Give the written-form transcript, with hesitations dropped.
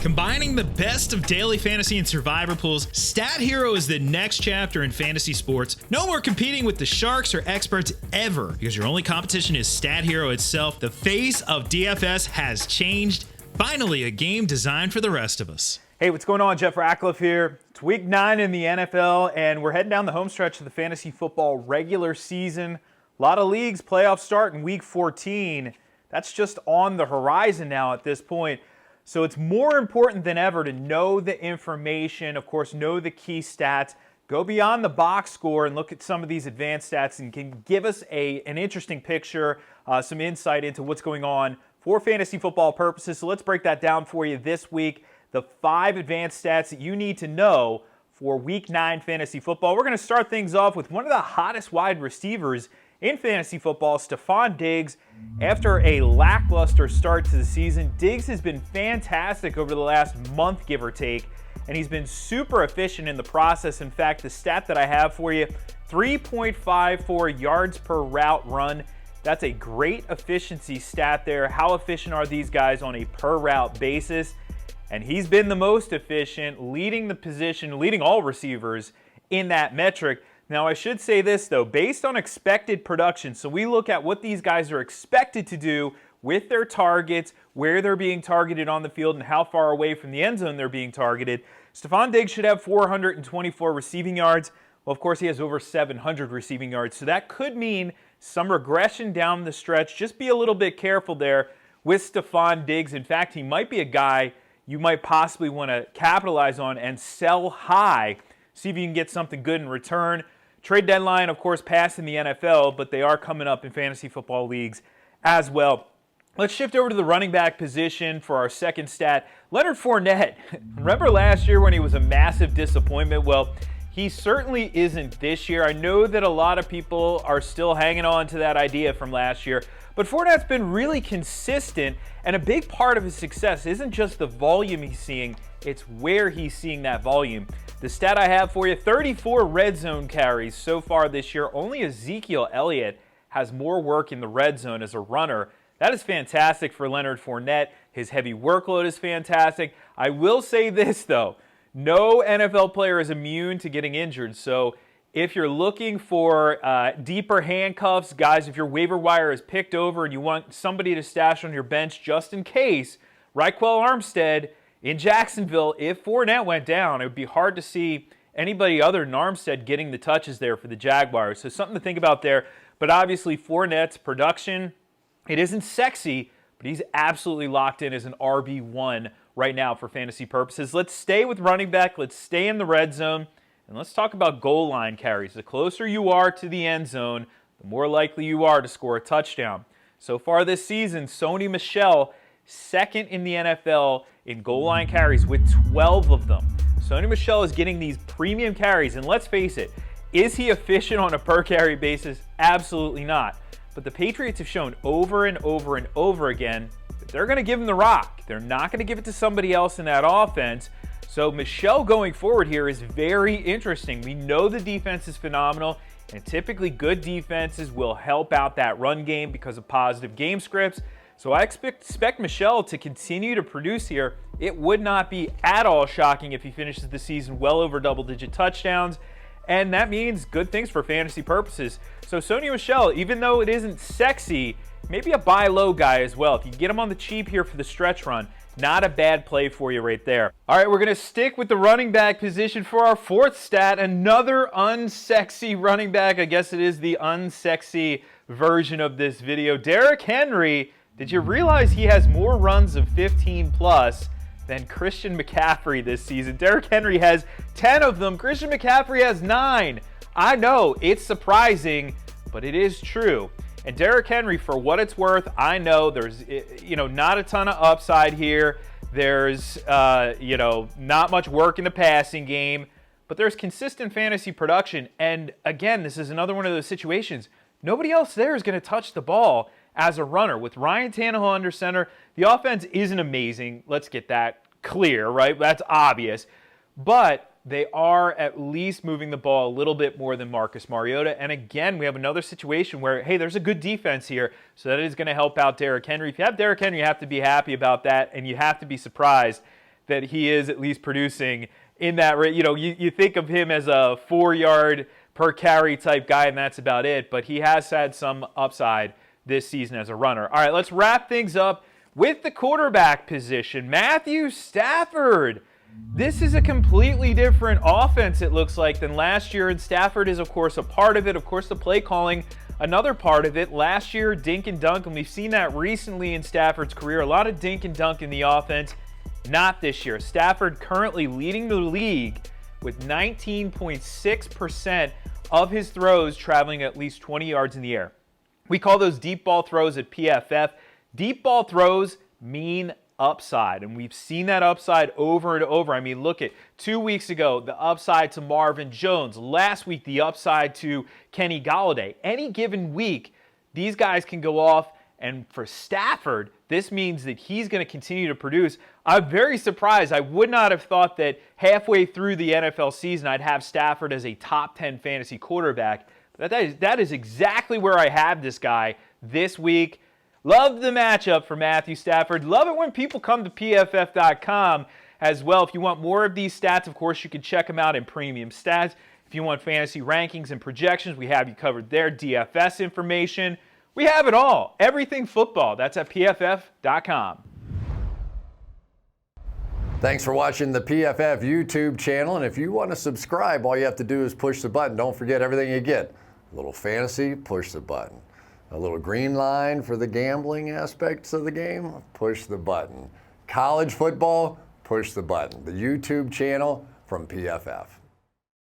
Combining the best of daily fantasy and survivor pools, Stat Hero is the next chapter in fantasy sports. No more competing with the sharks or experts ever, because your only competition is Stat Hero itself. The face of DFS has changed. Finally, a game designed for the rest of us. Hey, what's going on? Jeff Ratcliffe here. It's week 9 in the NFL, and we're heading down the home stretch of the fantasy football regular season. A lot of leagues, playoffs start in week 14. That's just on the horizon now at this point. So it's more important than ever to know the information, of course, know the key stats, go beyond the box score and look at some of these advanced stats and can give us an interesting picture, some insight into what's going on for fantasy football purposes. So let's break that down for you this week. The 5 advanced stats that you need to know for week 9 fantasy football. We're going to start things off with one of the hottest wide receivers in fantasy football, Stefon Diggs. After a lackluster start to the season, Diggs has been fantastic over the last month, give or take, and he's been super efficient in the process. In fact, the stat that I have for you, 3.54 yards per route run. That's a great efficiency stat there. How efficient are these guys on a per route basis? And he's been the most efficient, leading the position, leading all receivers in that metric. Now, I should say this, though, based on expected production, so we look at what these guys are expected to do with their targets, where they're being targeted on the field, and how far away from the end zone they're being targeted. Stefon Diggs should have 424 receiving yards. Well, of course, he has over 700 receiving yards, so that could mean some regression down the stretch. Just be a little bit careful there with Stefon Diggs. In fact, he might be a guy you might possibly want to capitalize on and sell high, see if you can get something good in return. Trade deadline, of course, passed in the NFL, but they are coming up in fantasy football leagues as well. Let's shift over to the running back position for our second stat. Leonard Fournette. Remember last year when he was a massive disappointment? Well, he certainly isn't this year. I know that a lot of people are still hanging on to that idea from last year, but Fournette's been really consistent, and a big part of his success isn't just the volume he's seeing, it's where he's seeing that volume. The stat I have for you, 34 red zone carries so far this year. Only Ezekiel Elliott has more work in the red zone as a runner. That is fantastic for Leonard Fournette. His heavy workload is fantastic. I will say this, though. No NFL player is immune to getting injured. So if you're looking for deeper handcuffs, guys, if your waiver wire is picked over and you want somebody to stash on your bench just in case, Raquel Armstead in Jacksonville, if Fournette went down, it would be hard to see anybody other than Armstead getting the touches there for the Jaguars. So something to think about there. But obviously Fournette's production, it isn't sexy, but he's absolutely locked in as an RB1 right now for fantasy purposes. Let's stay with running back. Let's stay in the red zone. And let's talk about goal line carries. The closer you are to the end zone, the more likely you are to score a touchdown. So far this season, Sony Michell, second in the NFL in goal line carries with 12 of them. Sony Michel is getting these premium carries, and let's face it, is he efficient on a per carry basis? Absolutely not. But the Patriots have shown over and over and over again that they're going to give him the rock. They're not going to give it to somebody else in that offense. So Michel going forward here is very interesting. We know the defense is phenomenal, and typically good defenses will help out that run game because of positive game scripts. So I expect Michel to continue to produce here. It would not be at all shocking if he finishes the season well over double-digit touchdowns, and that means good things for fantasy purposes. So Sony Michel, even though it isn't sexy, maybe a buy low guy as well. If you can get him on the cheap here for the stretch run, not a bad play for you right there. All right, we're going to stick with the running back position for our fourth stat. Another unsexy running back. I guess it is the unsexy version of this video. Derrick Henry. Did you realize he has more runs of 15 plus than Christian McCaffrey this season? Derrick Henry has 10 of them. Christian McCaffrey has 9. I know, it's surprising, but it is true. And Derrick Henry, for what it's worth, I know there's not a ton of upside here. There's not much work in the passing game, but there's consistent fantasy production. And again, this is another one of those situations. Nobody else there is going to touch the ball as a runner. With Ryan Tannehill under center, the offense isn't amazing. Let's get that clear, right? That's obvious. But they are at least moving the ball a little bit more than Marcus Mariota. And again, we have another situation where, hey, there's a good defense here, so that is going to help out Derrick Henry. If you have Derrick Henry, you have to be happy about that, and you have to be surprised that he is at least producing in that rate. You think of him as a 4-yard per carry type guy, and that's about it. But he has had some upside this season as a runner. All right, let's wrap things up with the quarterback position. Matthew Stafford. This is a completely different offense, it looks like, than last year, and Stafford is, of course, a part of it. Of course, the play calling, another part of it. Last year, dink and dunk, and we've seen that recently in Stafford's career. A lot of dink and dunk in the offense. Not this year. Stafford currently leading the league with 19.6% of his throws traveling at least 20 yards in the air. We call those deep ball throws at PFF. Deep ball throws mean upside, and we've seen that upside over and over. I mean, look at 2 weeks ago, the upside to Marvin Jones. Last week, the upside to Kenny Golladay. Any given week, these guys can go off, and for Stafford, this means that he's going to continue to produce. I'm very surprised. I would not have thought that halfway through the NFL season, I'd have Stafford as a top 10 fantasy quarterback. But that is exactly where I have this guy this week. Love the matchup for Matthew Stafford. Love it when people come to PFF.com as well. If you want more of these stats, of course, you can check them out in Premium Stats. If you want fantasy rankings and projections, we have you covered there. DFS information. We have it all. Everything football. That's at PFF.com. Thanks for watching the PFF YouTube channel. And if you want to subscribe, all you have to do is push the button. Don't forget everything you get. A little fantasy, push the button. A little green line for the gambling aspects of the game, push the button. College football, push the button. The YouTube channel from PFF.